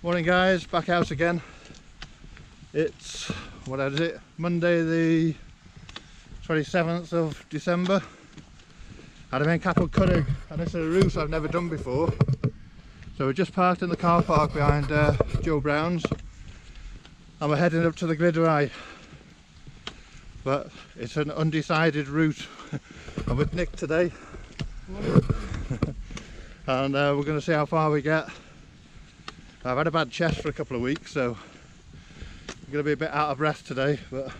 Morning guys, back out again. It's, what is it, Monday the 27th of December. And I'm in Capel Curig, and this is a route I've never done before. So we're just parked in the car park behind Joe Brown's, and we're heading up to the Glyderau. But it's an undecided route. I'm with Nick today. And we're going to see how far we get. I've had a bad chest for a couple of weeks, so I'm going to be a bit out of breath today, but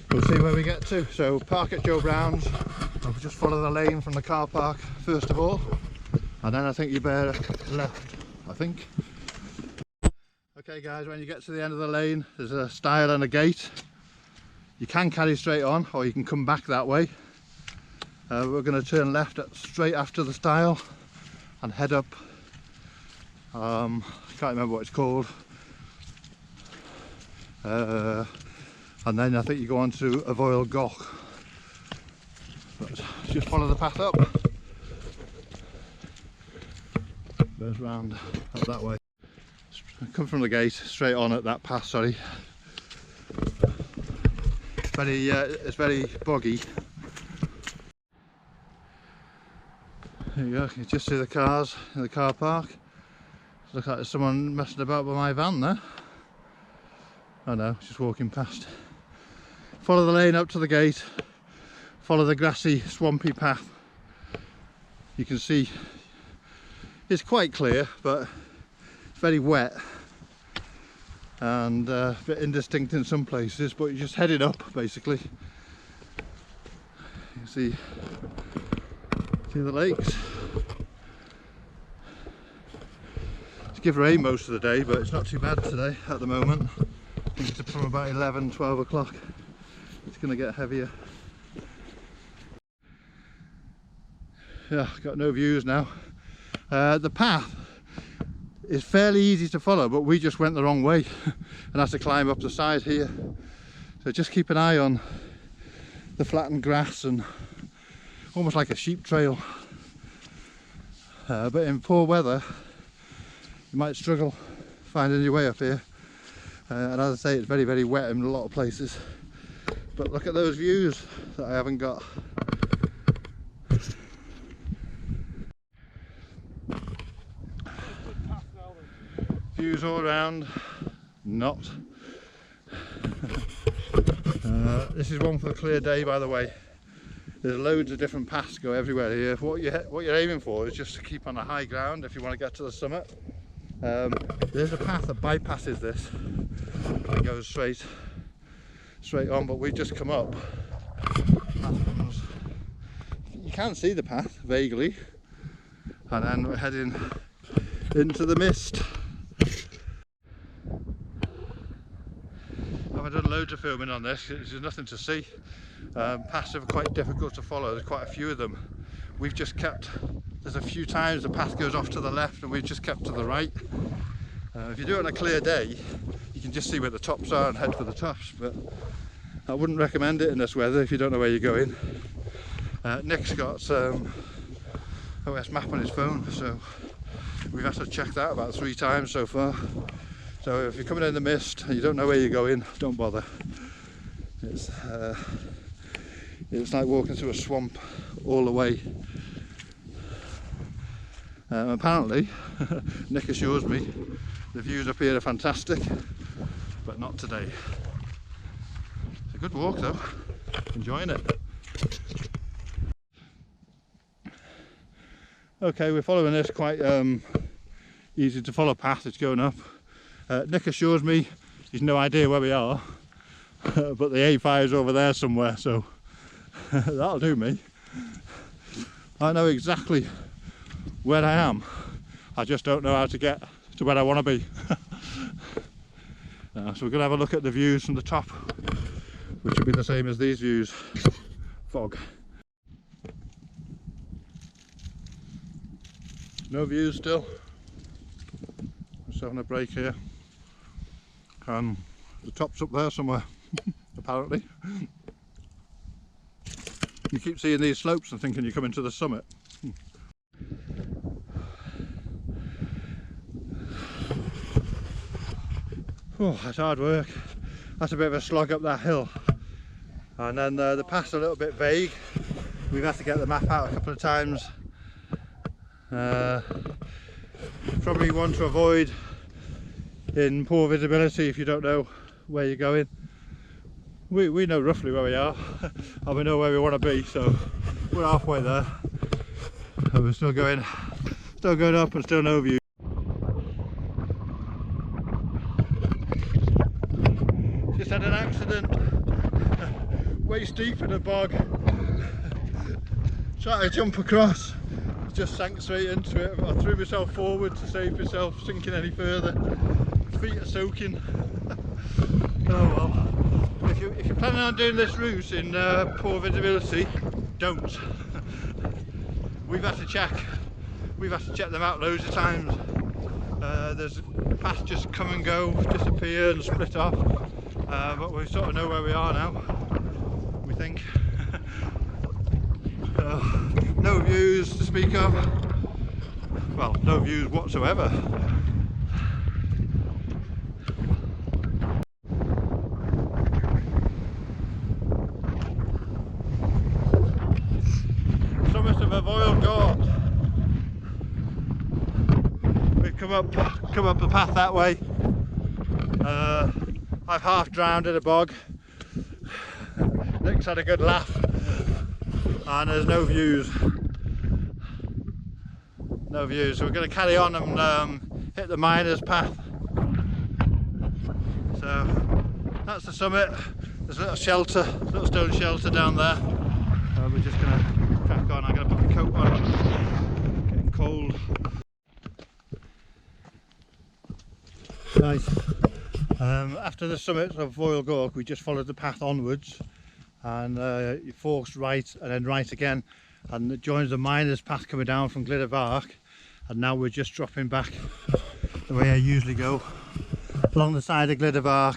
we'll see where we get to. So park at Joe Brown's, and we'll just follow the lane from the car park first of all, and then I think you bear left, I think. Okay guys, when you get to the end of the lane, there's a stile and a gate. You can carry straight on, or you can come back that way. We're going to turn left straight after the stile and head up. I can't remember what it's called. And then I think you go on to Avoil Goch. But just follow the path up. Goes round up that way. Come from the gate, straight on at that path, sorry. It's very boggy. There you go, you can just see the cars in the car park. Looks like there's someone messing about with my van there. Oh no, just walking past. Follow the lane up to the gate, follow the grassy, swampy path. You can see it's quite clear, but it's very wet and a bit indistinct in some places, but you're just heading up basically. You can see the lakes. Give rain most of the day, but it's not too bad today at the moment. I think it's from about 11-12 o'clock. It's going to get heavier. Yeah, got no views now. The path is fairly easy to follow, but we just went the wrong way and had to climb up the side here. So just keep an eye on the flattened grass and almost like a sheep trail. But in poor weather, you might struggle finding your way up here, and as I say, it's very, very wet in a lot of places. But look at those views that I haven't got. Views all around, not. This is one for the clear day, by the way. There's loads of different paths go everywhere here. What you're aiming for is just to keep on the high ground if you want to get to the summit. There's a path that bypasses this and goes straight on, but we've just come up. You can see the path vaguely, and then we're heading into the mist. I've done loads of filming on this. There's nothing to see. Paths are quite difficult to follow. There's quite a few of them. We've just kept, there's a few times the path goes off to the left and we've just kept to the right. If you do it on a clear day, you can just see where the tops are and head for the tops, but I wouldn't recommend it in this weather if you don't know where you're going. Nick's got OS map on his phone, so we've had to check that about 3 times so far. So if you're coming in the mist and you don't know where you're going, don't bother. It's like walking through a swamp all the way. Apparently, Nick assures me, the views up here are fantastic, but not today. It's a good walk though, enjoying it. Okay, we're following this quite easy to follow path. It's going up. Nick assures me he's no idea where we are, but the A5 is over there somewhere, so that'll do me. I know exactly where I am, I just don't know how to get to where I want to be. So we're going to have a look at the views from the top, which will be the same as these views. Fog. No views still. Just having a break here. The top's up there somewhere, apparently. You keep seeing these slopes and thinking you're coming to the summit. Oh, that's hard work. That's a bit of a slog up that hill. And then the path's a little bit vague. We've had to get the map out a couple of times. Probably one to avoid in poor visibility if you don't know where you're going. We know roughly where we are and we know where we want to be, so we're halfway there. And we're still going up and still no view. Just had an accident waist deep in a bog. Tried to jump across, just sank straight into it. I threw myself forward to save myself sinking any further. Feet are soaking. Oh well. If you're planning on doing this route in poor visibility, don't. We've had to check them out loads of times. There's paths just come and go, disappear and split off. But we sort of know where we are now, we think. No views to speak of. Well, no views whatsoever. Summit of a Voyle Gorge. We've come up the path that way. I've half drowned in a bog. Nick's had a good laugh, and there's no views. No views, so we're going to carry on and hit the miners' path. So that's the summit. There's a little shelter, little stone shelter down there. We're just going to crack on. I'm going to put my coat on. Getting cold. Nice. After the summit of Voyle Gorge, we just followed the path onwards, and it forks right and then right again, and it joins the miners' path coming down from Glyderau. And now we're just dropping back the way I usually go, along the side of Glyderau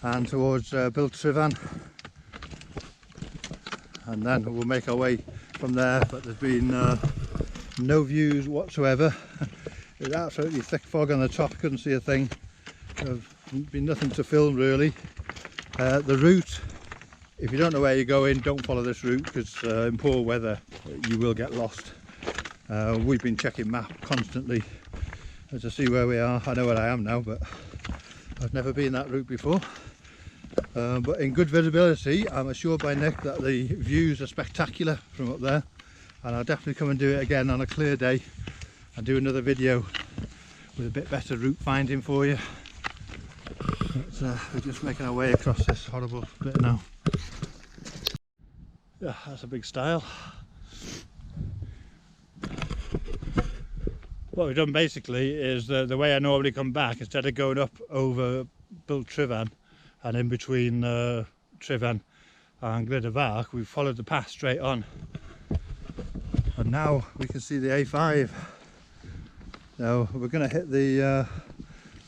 and towards Biltrivan, and then we'll make our way from there. But there's been no views whatsoever. It's absolutely thick fog on the top, couldn't see a thing. There's been nothing to film really. The route, if you don't know where you're going, don't follow this route, because in poor weather you will get lost. We've been checking map constantly to see where we are. I know where I am now, but I've never been that route before. But in good visibility, I'm assured by Nick that the views are spectacular from up there, and I'll definitely come and do it again on a clear day and do another video with a bit better route finding for you. But, we're just making our way across this horrible bit now. Yeah, that's a big stile. What we've done basically is the way I normally come back, instead of going up over Biltrivan and in between Trivan and Glyderau, we've followed the path straight on, and now we can see the A5. Now we're going to hit the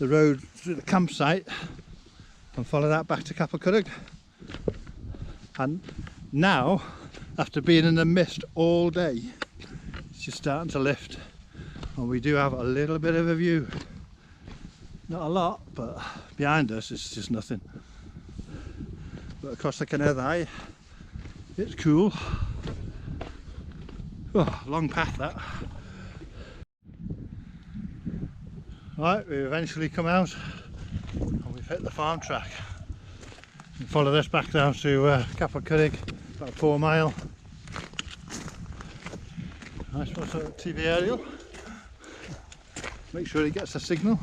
road through the campsite and follow that back to Capel Curig. And now, after being in the mist all day, it's just starting to lift, and we do have a little bit of a view. Not a lot, but behind us it's just nothing. But across the Canethe, it's cool. Oh, long path that. Right, we've eventually come out and we've hit the farm track. We follow this back down to Capel Curig, about 4 mile. Nice one, sort of TV aerial. Make sure he gets a signal.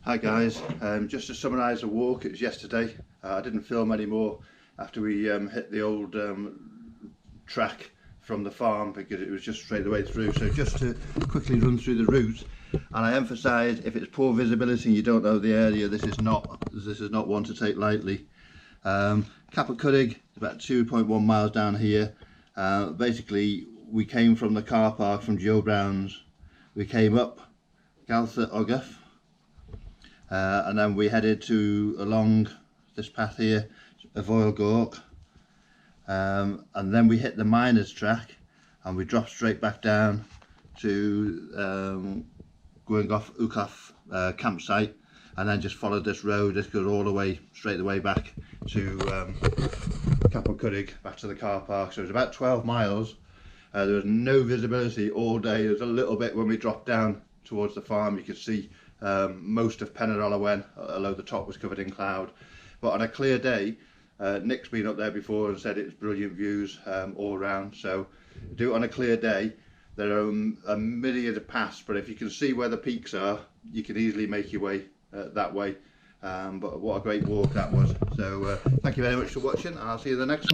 Hi guys, just to summarise the walk, it was yesterday. I didn't film anymore after we hit the old track from the farm, because it was just straight the way through. So just to quickly run through the route, and I emphasise, if it's poor visibility and you don't know the area, this is not one to take lightly. Capel Curig is about 2.1 miles down here. Basically we came from the car park from Joe Brown's, we came up Galtha Ogath, and then we headed along this path here, Voyle Gorge. And then we hit the miners track and we dropped straight back down to going off Ukaf campsite, and then just followed this road. This goes all the way straight the way back to Capel Curig, back to the car park. So it's about 12 miles. There was no visibility all day. There's a little bit when we dropped down towards the farm. You could see most of Penarrola Wen, although the top was covered in cloud. But on a clear day, Nick's been up there before and said it's brilliant views all around. So do it on a clear day. There are a myriad of paths, but if you can see where the peaks are, you can easily make your way that way. But what a great walk that was. So thank you very much for watching, and I'll see you in the next one.